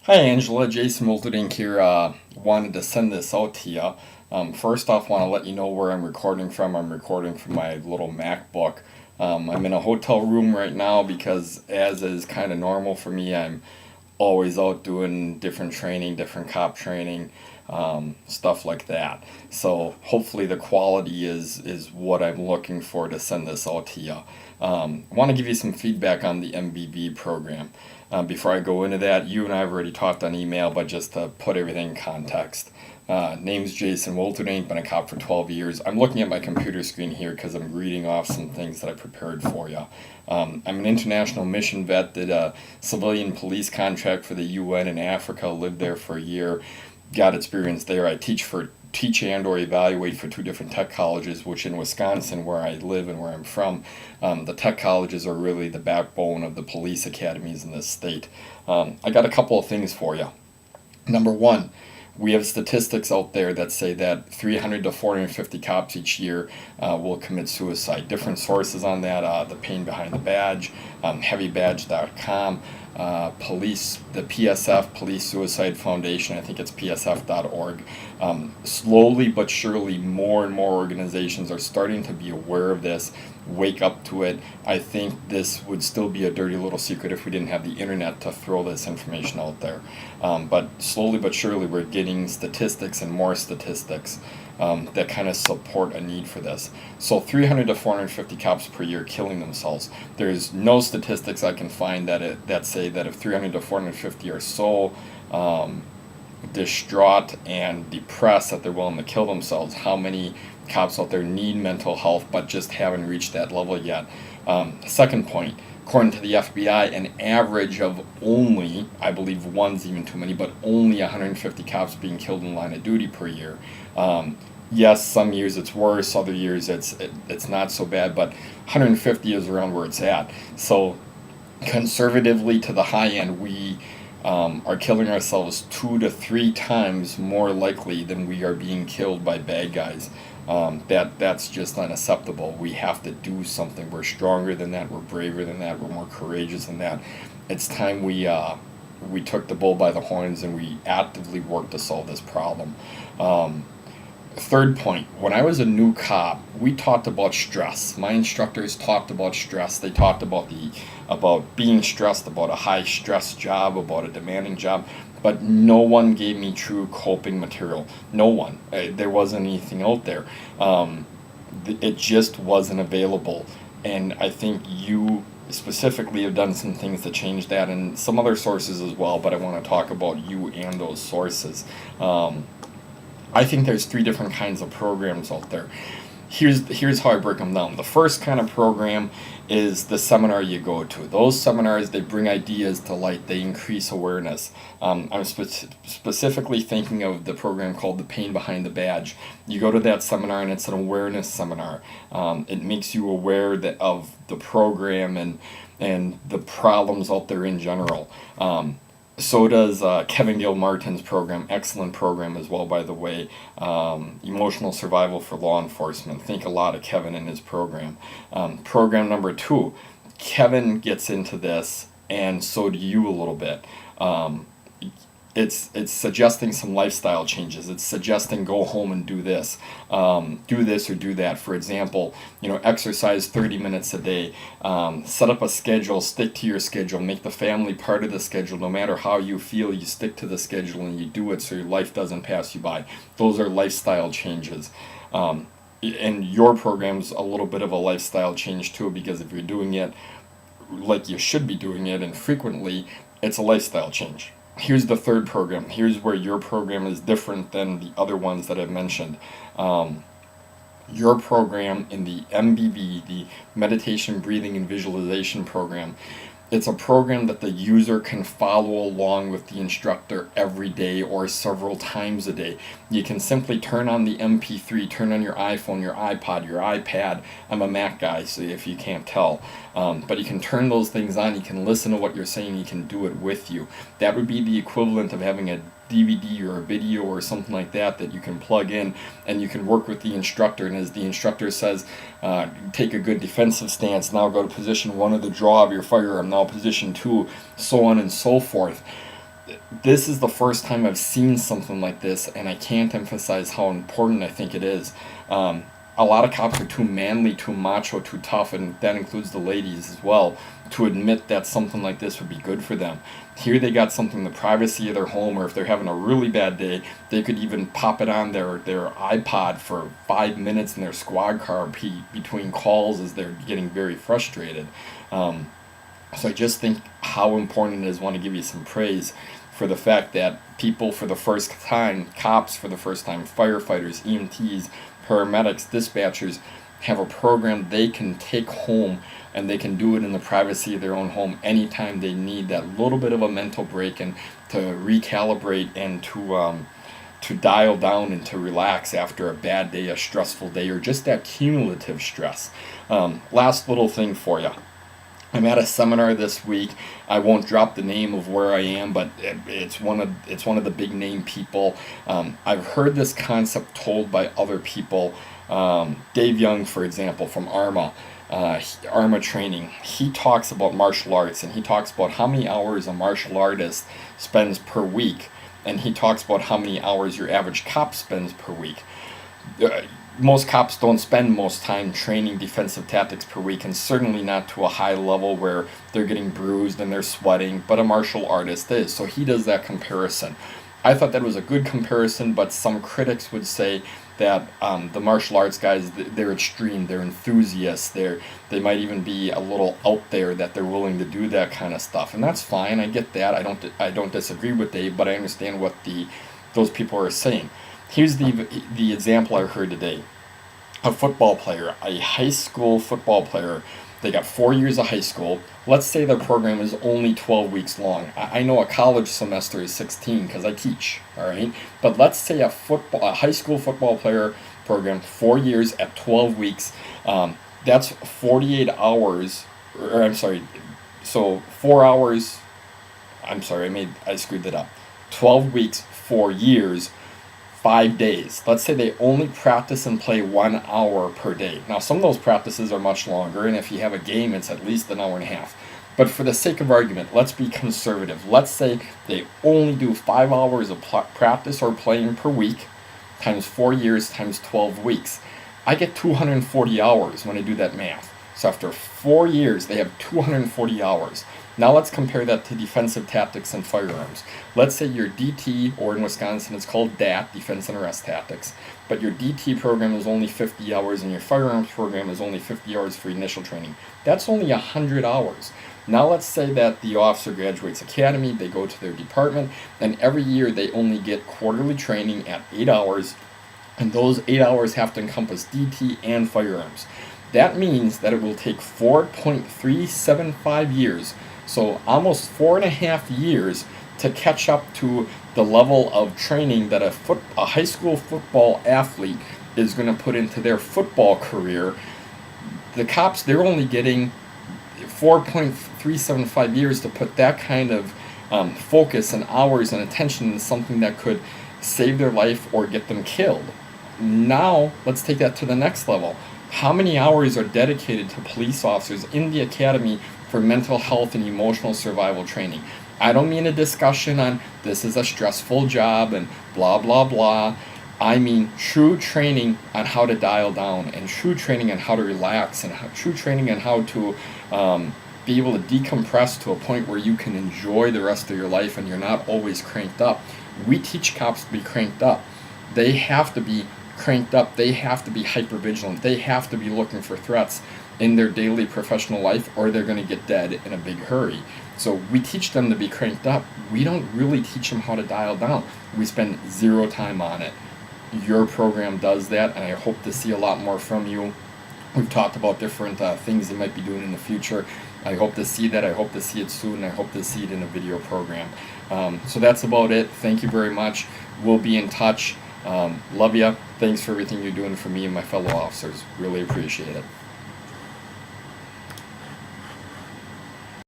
Hi Angela, Jason Wilterdink here. Wanted to send this out to you. First off, want to let you know where I'm recording from. I'm recording from my little MacBook. I'm in a hotel room right now because, as is kind of normal for me, I'm always out doing different training, different cop training, stuff like that. So hopefully the quality is what I'm looking for to send this out to you. I want to give you some feedback on the MBV program. Before I go into that, you and I have already talked on email, but just to put everything in context. Name's Jason Wilterdink, been a cop for 12 years. I'm looking at my computer screen here because I'm reading off some things that I prepared for you. I'm an international mission vet, did a civilian police contract for the UN in Africa, lived there for a year, got experience there. I teach and or evaluate for two different tech colleges, which in Wisconsin, where I live and where I'm from, the tech colleges are really the backbone of the police academies in this state. I got a couple of things for you. Number one, we have statistics out there that say that 300 to 450 cops each year will commit suicide. Different sources on that, the pain behind the badge, heavybadge.com, police, the PSF, Police Suicide Foundation, I think it's psf.org. Slowly but surely, more and more organizations are starting to be aware of this, wake up to it. I think this would still be a dirty little secret if we didn't have the internet to throw this information out there. But slowly but surely, we're getting statistics and more statistics that kind of support a need for this. So 300 to 450 cops per year killing themselves. There's no statistics I can find that say that if 300 to 450 are so distraught and depressed that they're willing to kill themselves, how many cops out there need mental health but just haven't reached that level yet. Second point, according to the FBI, an average of only, I believe one's even too many, but only 150 cops being killed in line of duty per year. Yes, some years it's worse, other years it's not so bad, but 150 is around where it's at. So conservatively to the high end, we are killing ourselves 2 to 3 times more likely than we are being killed by bad guys. That's just unacceptable. We have to do something. We're stronger than that. We're braver than that. We're more courageous than that. It's time we took the bull by the horns and we actively worked to solve this problem. Third point, when I was a new cop, we talked about stress. My instructors talked about stress. They talked about being stressed, about a high stress job, about a demanding job, but no one gave me true coping material. No one. There wasn't anything out there. It just wasn't available. And I think you specifically have done some things to change that, and some other sources as well, but I want to talk about you and those sources. I think there's 3 different kinds of programs out there. Here's how I break them down. The first kind of program is the seminar you go to. Those seminars, they bring ideas to light. They increase awareness. I'm specifically thinking of the program called The Pain Behind the Badge. You go to that seminar and it's an awareness seminar. It makes you aware of the program and the problems out there in general. So does Kevin Gilmartin's program, excellent program as well, by the way, Emotional Survival for Law Enforcement. Think a lot of Kevin in his program. Program number 2, Kevin gets into this, and so do you a little bit. It's suggesting some lifestyle changes. It's suggesting go home and do this or do that. For example, exercise 30 minutes a day. Set up a schedule. Stick to your schedule. Make the family part of the schedule. No matter how you feel, you stick to the schedule and you do it so your life doesn't pass you by. Those are lifestyle changes. And your program's a little bit of a lifestyle change too, because if you're doing it like you should be doing it and frequently, it's a lifestyle change. Here's the third program. Here's where your program is different than the other ones that I've mentioned. Your program in the MBV, the Meditation, Breathing, and Visualization program, it's a program that the user can follow along with the instructor every day or several times a day. You can simply turn on the MP3, turn on your iPhone, your iPod, your iPad. I'm a Mac guy, so if you can't tell. But you can turn those things on, you can listen to what you're saying, you can do it with you. That would be the equivalent of having a DVD or a video or something like that you can plug in and you can work with the instructor, and as the instructor says, take a good defensive stance, now go to position 1 of the draw of your firearm, now position 2, so on and so forth. this is the first time I've seen something like this, and I can't emphasize how important I think it is. A lot of cops are too manly, too macho, too tough, and that includes the ladies as well, to admit that something like this would be good for them. Here they got something in the privacy of their home, or if they're having a really bad day, they could even pop it on their iPod for 5 minutes in their squad car between calls as they're getting very frustrated. So I just think how important it is. I want to give you some praise for the fact that people for the first time, cops for the first time, firefighters, EMTs, paramedics, dispatchers, have a program they can take home, and they can do it in the privacy of their own home anytime they need that little bit of a mental break, and to recalibrate, and to dial down and to relax after a bad day, a stressful day, or just that cumulative stress. Last little thing for you. I'm at a seminar this week. I won't drop the name of where I am, but it's one of the big name people. I've heard this concept told by other people. Dave Young, for example, from ARMA training. He talks about martial arts, and he talks about how many hours a martial artist spends per week, and he talks about how many hours your average cop spends per week. Most cops don't spend most time training defensive tactics per week, and certainly not to a high level where they're getting bruised and they're sweating, but a martial artist is. So he does that comparison. I thought that was a good comparison, but some critics would say that the martial arts guys, they're extreme, they're enthusiasts, they might even be a little out there, that they're willing to do that kind of stuff, and that's fine. I get that. I don't disagree with Dave, but I understand what those people are saying. Here's the example I heard today. A football player, a high school football player, they got 4 years of high school. Let's say their program is only 12 weeks long. I know a college semester is 16 because I teach, all right? But let's say a high school football player program, 4 years at 12 weeks, that's 48 hours, or I'm sorry, so 4 hours, I screwed that up. 12 weeks, 4 years, 5 days. Let's say they only practice and play 1 hour per day. Now, some of those practices are much longer, and if you have a game, it's at least an hour and a half. But for the sake of argument, let's be conservative. Let's say they only do 5 hours of practice or playing per week, times 4 years, times 12 weeks. I get 240 hours when I do that math. So after 4 years, they have 240 hours. Now let's compare that to defensive tactics and firearms. Let's say your DT, or in Wisconsin it's called DAT, Defense and Arrest Tactics, but your DT program is only 50 hours and your firearms program is only 50 hours for initial training. That's only 100 hours. Now let's say that the officer graduates academy, they go to their department, and every year they only get quarterly training at 8 hours, and those 8 hours have to encompass DT and firearms. That means that it will take 4.375 years, so almost 4.5 years, to catch up to the level of training that a high school football athlete is going to put into their football career. The cops, they're only getting 4.375 years to put that kind of focus and hours and attention in something that could save their life or get them killed. Now, let's take that to the next level. How many hours are dedicated to police officers in the academy for mental health and emotional survival training? I don't mean a discussion on this is a stressful job and blah, blah, blah. I mean true training on how to dial down, and true training on how to relax, and true training on how to be able to decompress to a point where you can enjoy the rest of your life and you're not always cranked up. We teach cops to be cranked up. They have to be cranked up. They have to be hypervigilant. They have to be looking for threats in their daily professional life, or they're going to get dead in a big hurry. So we teach them to be cranked up. We don't really teach them how to dial down. We spend zero time on it. Your program does that, and I hope to see a lot more from you. We've talked about different things you might be doing in the future. I hope to see that. I hope to see it soon. I hope to see it in a video program. So that's about it. Thank you very much. We'll be in touch. Love ya. Thanks for everything you're doing for me and my fellow officers. Really appreciate it.